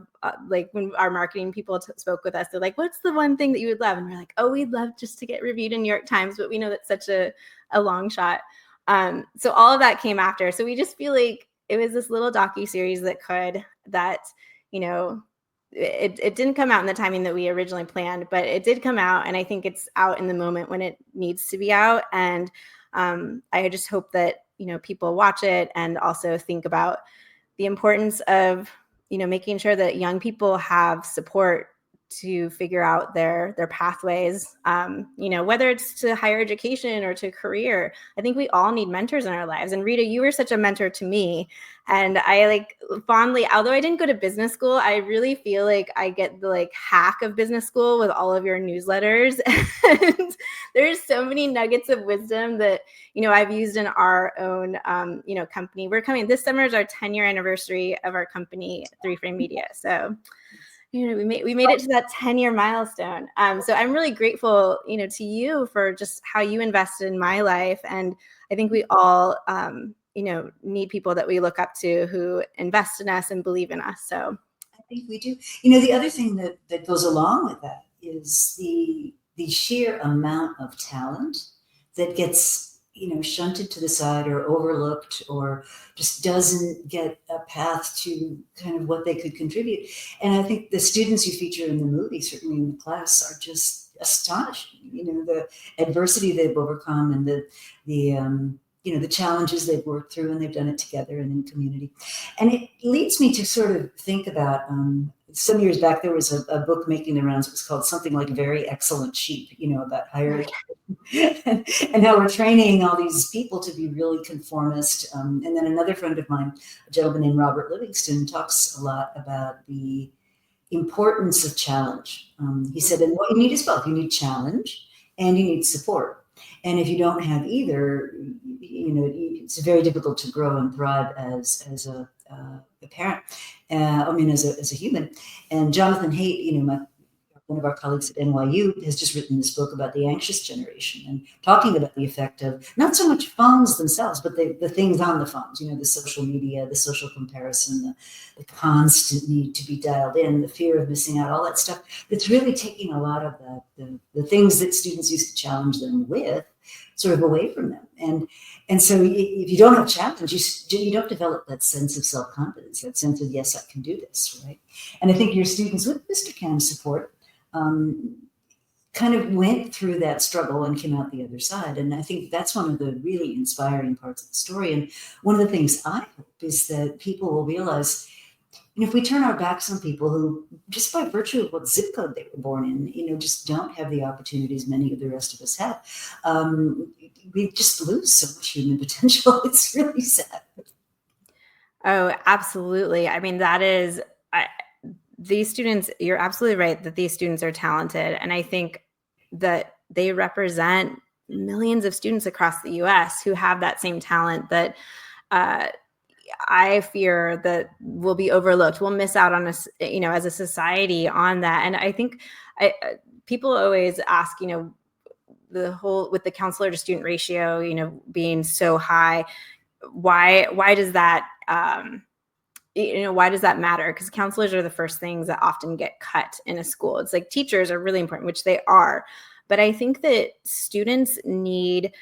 like when our marketing people spoke with us, they're like, what's the one thing that you would love? And we're like, oh, we'd love just to get reviewed in New York Times, but we know that's such a long shot. So all of that came after. So we just feel like it was this little docuseries it didn't come out in the timing that we originally planned, but it did come out. And I think it's out in the moment when it needs to be out. And I just hope that, people watch it and also think about the importance of, making sure that young people have support to figure out their pathways, whether it's to higher education or to career. I think we all need mentors in our lives. And Rita, you were such a mentor to me. And I fondly, although I didn't go to business school, I really feel like I get the hack of business school with all of your newsletters. And there's so many nuggets of wisdom that, I've used in our own, company. This summer is our 10-year anniversary of our company, 3 Frame Media. So we made it to that 10-year milestone. So I'm really grateful, to you for just how you invested in my life. And I think we all, need people that we look up to who invest in us and believe in us. So I think we do. The other thing that goes along with that is the sheer amount of talent that gets shunted to the side or overlooked, or just doesn't get a path to kind of what they could contribute. And I think the students you feature in the movie, certainly in the class, are just astonishing. The adversity they've overcome, and the challenges they've worked through, and they've done it together and in community. And it leads me to sort of think about, some years back, there was a book making the rounds. It was called something like Very Excellent Sheep, about higher education and how we're training all these people to be really conformist. And then another friend of mine, a gentleman named Robert Livingston, talks a lot about the importance of challenge. He said, and what you need is both. You need challenge and you need support. And if you don't have either, it's very difficult to grow and thrive as a parent. As a human. And Jonathan Haidt, one of our colleagues at NYU, has just written this book about the anxious generation, and talking about the effect of not so much phones themselves, but the things on the phones, the social media, the social comparison, the constant need to be dialed in, the fear of missing out, all that stuff that's really taking a lot of the things that students used to challenge them with sort of away from them. And so if you don't have challenge, you don't develop that sense of self-confidence, that sense of, yes, I can do this, right? And I think your students, with Mr. Cam's support, kind of went through that struggle and came out the other side. And I think that's one of the really inspiring parts of the story. And one of the things I hope is that people will realize, if we turn our backs on people who, just by virtue of what zip code they were born in, just don't have the opportunities many of the rest of us have, we just lose so much human potential. It's really sad. Oh, absolutely. I mean, these students, you're absolutely right that these students are talented. And I think that they represent millions of students across the US who have that same talent that I fear that will be overlooked. We'll miss out on as a society on that. And I think people always ask, the whole, with the counselor to student ratio, being so high, why does that, why does that matter? Because counselors are the first things that often get cut in a school. It's like teachers are really important, which they are. But I think that students need,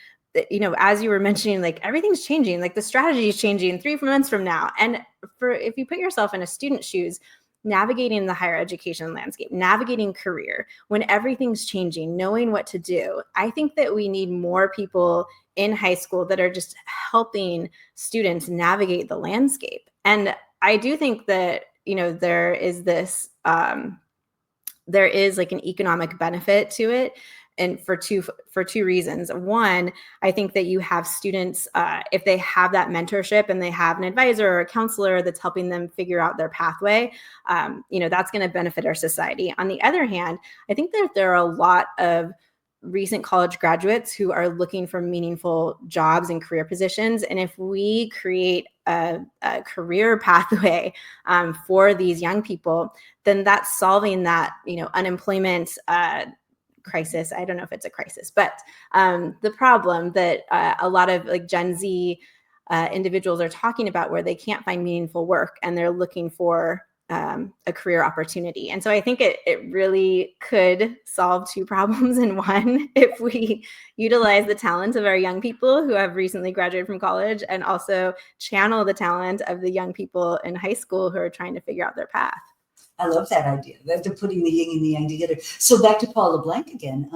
as you were mentioning, like everything's changing, like the strategy is changing 3 months from now. And if you put yourself in a student's shoes, navigating the higher education landscape, navigating career, when everything's changing, knowing what to do, I think that we need more people in high school that are just helping students navigate the landscape. And I do think that, there is this, there is like an economic benefit to it. And for two reasons. One, I think that you have students, if they have that mentorship and they have an advisor or a counselor that's helping them figure out their pathway, that's going to benefit our society. On the other hand, I think that there are a lot of recent college graduates who are looking for meaningful jobs and career positions. And if we create a career pathway for these young people, then that's solving that, unemployment crisis. I don't know if it's a crisis, but the problem that a lot of like Gen Z individuals are talking about, where they can't find meaningful work and they're looking for a career opportunity. And so I think it really could solve two problems in one if we utilize the talent of our young people who have recently graduated from college, and also channel the talent of the young people in high school who are trying to figure out their path. I love that idea. They're putting the yin and the yang together. So back to Paul LeBlanc again.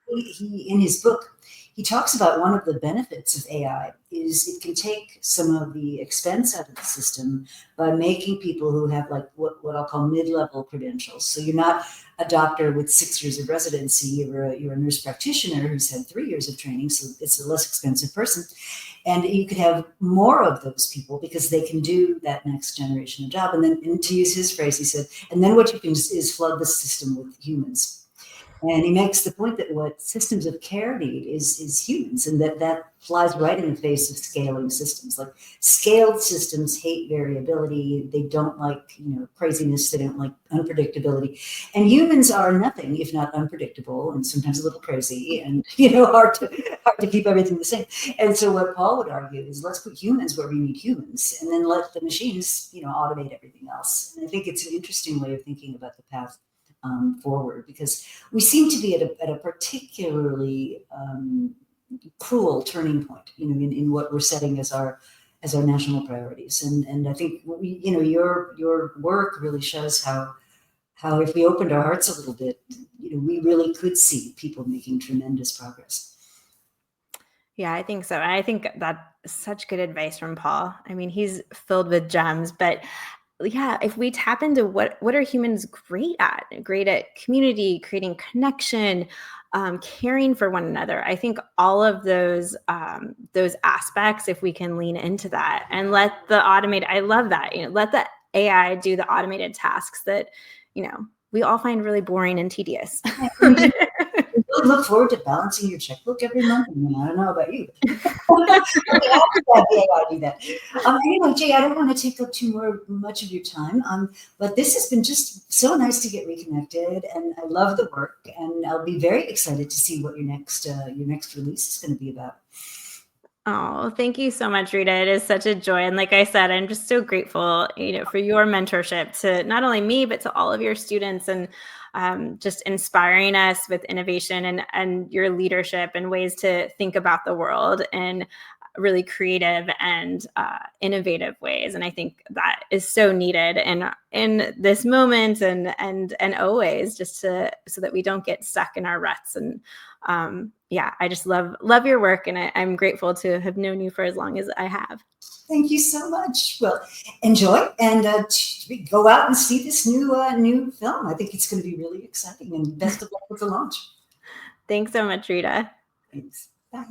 He in his book, he talks about one of the benefits of AI is it can take some of the expense out of the system by making people who have like what I'll call mid-level credentials. So you're not a doctor with 6 years of residency. You're a nurse practitioner who's had 3 years of training. So it's a less expensive person. And you could have more of those people because they can do that next generation of job. And then, and to use his phrase, he said, and then what you can do is flood the system with humans. And he makes the point that what systems of care need is humans, and that flies right in the face of scaling systems. Like scaled systems hate variability. They don't like, craziness. They don't like unpredictability. And humans are nothing if not unpredictable, and sometimes a little crazy, and hard to keep everything the same. And so what Paul would argue is, let's put humans where we need humans, and then let the machines, automate everything else. And I think it's an interesting way of thinking about the path forward, because we seem to be at a particularly cruel turning point, in what we're setting as our national priorities. And I think your work really shows how if we opened our hearts a little bit, we really could see people making tremendous progress. Yeah, I think so. And I think that's such good advice from Paul. I mean, he's filled with gems, but yeah, if we tap into what are humans great at? Great at community, creating connection, caring for one another. I think all of those aspects, if we can lean into that and let the I love that, let the AI do the automated tasks that, we all find really boring and tedious. I look forward to balancing your checkbook every month. I mean, I don't know about you. I do that. Anyway, Jay, I don't want to take up much of your time, but this has been just so nice to get reconnected, and I love the work, and I'll be very excited to see what your next release is going to be about. Oh, thank you so much, Rita. It is such a joy. And like I said, I'm just so grateful, for your mentorship to not only me, but to all of your students, and just inspiring us with innovation and your leadership and ways to think about the world in really creative and innovative ways. And I think that is so needed in this moment and always, just so that we don't get stuck in our ruts. And yeah, I just love your work, and I'm grateful to have known you for as long as I have. Thank you so much. Well, enjoy, and go out and see this new film. I think it's going to be really exciting, and best of luck with the launch. Thanks so much, Rita. Thanks. Bye.